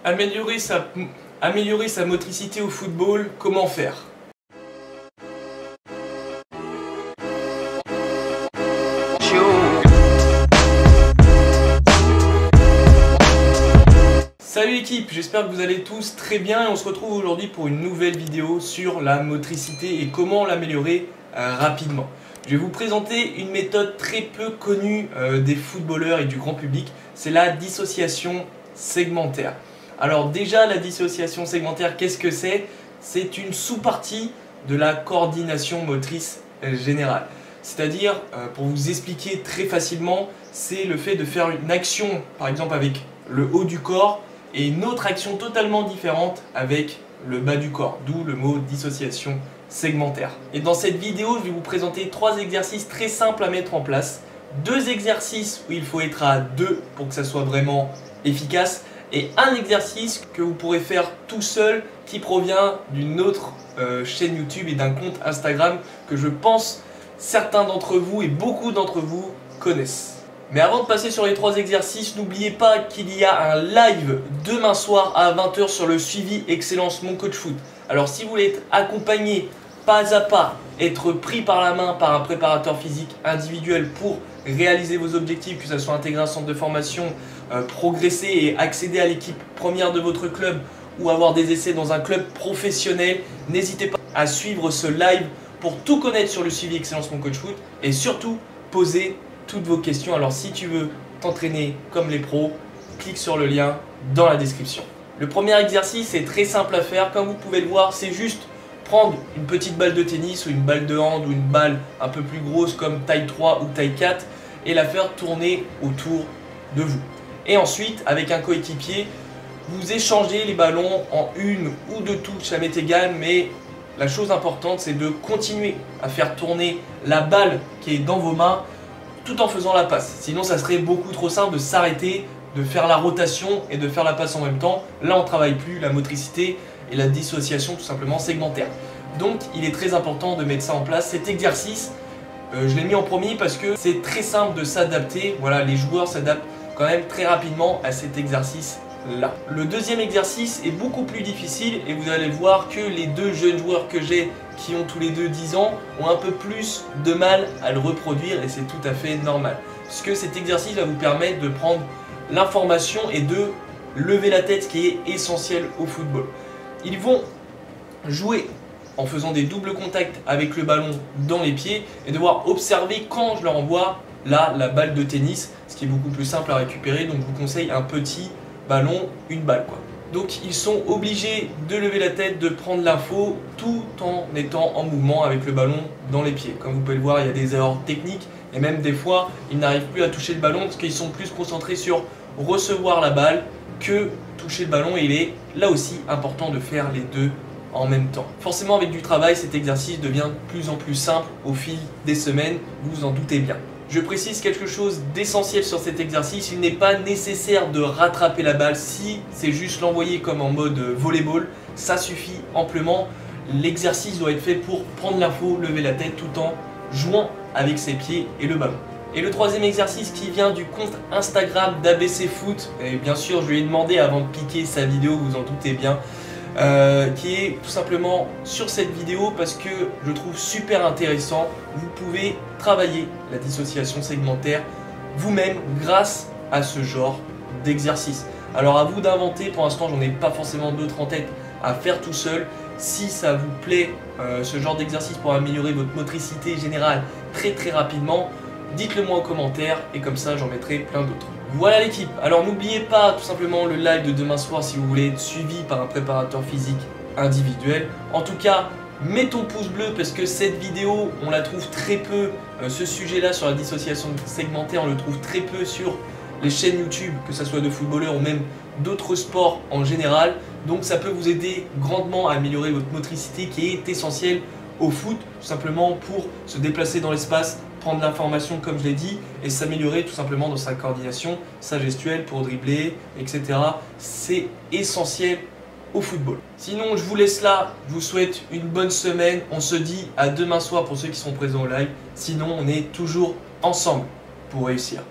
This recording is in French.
Améliorer sa motricité au football, comment faire? Salut l'équipe, j'espère que vous allez tous très bien et on se retrouve aujourd'hui pour une nouvelle vidéo sur la motricité et comment l'améliorer rapidement. Je vais vous présenter une méthode très peu connue des footballeurs et du grand public, c'est la dissociation segmentaire. Alors déjà, la dissociation segmentaire, qu'est-ce que c'est? C'est une sous-partie de la coordination motrice générale. C'est-à-dire, pour vous expliquer très facilement, c'est le fait de faire une action, par exemple avec le haut du corps, et une autre action totalement différente avec le bas du corps, d'où le mot dissociation segmentaire. Et dans cette vidéo, je vais vous présenter 3 exercices très simples à mettre en place. 2 exercices où il faut être à 2 pour que ça soit vraiment efficace, et un exercice que vous pourrez faire tout seul qui provient d'une autre chaîne YouTube et d'un compte Instagram que je pense certains d'entre vous et beaucoup d'entre vous connaissent. Mais avant de passer sur les 3 exercices, n'oubliez pas qu'il y a un live demain soir à 20 h sur le suivi Excellence Mon Coach Foot. Alors si vous voulez être accompagné pas à pas, être pris par la main par un préparateur physique individuel pour réaliser vos objectifs, que ce soit intégrer un centre de formation, progresser et accéder à l'équipe première de votre club ou avoir des essais dans un club professionnel, n'hésitez pas à suivre ce live pour tout connaître sur le suivi Excellence Mon Coach Foot et surtout poser toutes vos questions. Alors si tu veux t'entraîner comme les pros, clique sur le lien dans la description. Le premier exercice est très simple à faire, comme vous pouvez le voir, c'est juste prendre une petite balle de tennis ou une balle de hand ou une balle un peu plus grosse comme taille 3 ou taille 4 et la faire tourner autour de vous. Et ensuite, avec un coéquipier, vous échangez les ballons en une ou deux touches, ça m'est égal, mais la chose importante, c'est de continuer à faire tourner la balle qui est dans vos mains tout en faisant la passe. Sinon, ça serait beaucoup trop simple de s'arrêter, de faire la rotation et de faire la passe en même temps. Là, on ne travaille plus la motricité et la dissociation tout simplement segmentaire. Donc, il est très important de mettre ça en place. Cet exercice, je l'ai mis en premier parce que c'est très simple de s'adapter. Voilà, les joueurs s'adaptent quand même très rapidement à cet exercice-là. Le deuxième exercice est beaucoup plus difficile et vous allez voir que les 2 jeunes joueurs que j'ai qui ont tous les 2 10 ans ont un peu plus de mal à le reproduire et c'est tout à fait normal. Parce que cet exercice va vous permettre de prendre l'information et de lever la tête, ce qui est essentiel au football. Ils vont jouer en faisant des doubles contacts avec le ballon dans les pieds et devoir observer quand je leur envoie là la balle de tennis, ce qui est beaucoup plus simple à récupérer. Donc je vous conseille un petit ballon, une balle quoi. Donc ils sont obligés de lever la tête, de prendre l'info tout en étant en mouvement avec le ballon dans les pieds. Comme vous pouvez le voir, il y a des erreurs techniques et même des fois ils n'arrivent plus à toucher le ballon parce qu'ils sont plus concentrés sur recevoir la balle que toucher le ballon, et il est là aussi important de faire les 2 en même temps. Forcément avec du travail, cet exercice devient de plus en plus simple au fil des semaines, vous vous en doutez bien. Je précise quelque chose d'essentiel sur cet exercice, il n'est pas nécessaire de rattraper la balle si c'est juste l'envoyer comme en mode volleyball, ça suffit amplement. L'exercice doit être fait pour prendre l'info, lever la tête tout en jouant avec ses pieds et le ballon. Et le 3e exercice qui vient du compte Instagram d'ABC Foot, et bien sûr je lui ai demandé avant de piquer sa vidéo, vous en doutez bien, qui est tout simplement sur cette vidéo parce que je trouve super intéressant. Vous pouvez travailler la dissociation segmentaire vous-même grâce à ce genre d'exercice. Alors à vous d'inventer, pour l'instant j'en ai pas forcément d'autres en tête à faire tout seul. Si ça vous plaît ce genre d'exercice pour améliorer votre motricité générale très rapidement, dites-le moi en commentaire et comme ça j'en mettrai plein d'autres. Voilà l'équipe, alors n'oubliez pas tout simplement le live de demain soir si vous voulez être suivi par un préparateur physique individuel. En tout cas, mets ton pouce bleu parce que cette vidéo, on la trouve très peu, ce sujet-là sur la dissociation segmentaire, on le trouve très peu sur les chaînes YouTube, que ce soit de footballeurs ou même d'autres sports en général. Donc ça peut vous aider grandement à améliorer votre motricité qui est essentielle au foot, tout simplement pour se déplacer dans l'espace, prendre l'information comme je l'ai dit et s'améliorer tout simplement dans sa coordination, sa gestuelle pour dribbler, etc. C'est essentiel au football. Sinon je vous laisse là, je vous souhaite une bonne semaine, on se dit à demain soir pour ceux qui sont présents au live, sinon on est toujours ensemble pour réussir.